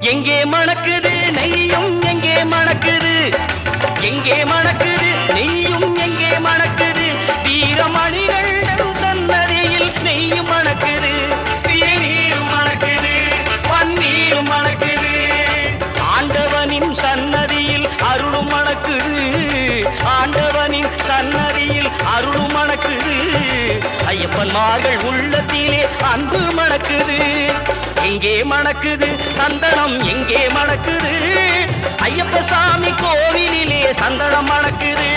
எங்கே மணக்குது நெய்யும் எங்கே மணக்குது, எங்கே மணக்குது நெய்யும் எங்கே மணக்குது, வீரமணிகள் சன்னதியில் நெய்யும் மணக்குது, திருநீரும் மணக்குது, பன்னீரும் மணக்குது, ஆண்டவனின் சன்னதியில் அருளும் மணக்குது, ஆண்டவனின் சன்னதியில் அருளும் மணக்குது, ஐயப்பன்மார்கள் உள்ளத்திலே அன்பு மணக்குது. எங்கே மணக்குது சந்தனம் எங்கே மணக்குது, ஐயப்ப சாமி கோவிலிலே சந்தனம் மணக்குது.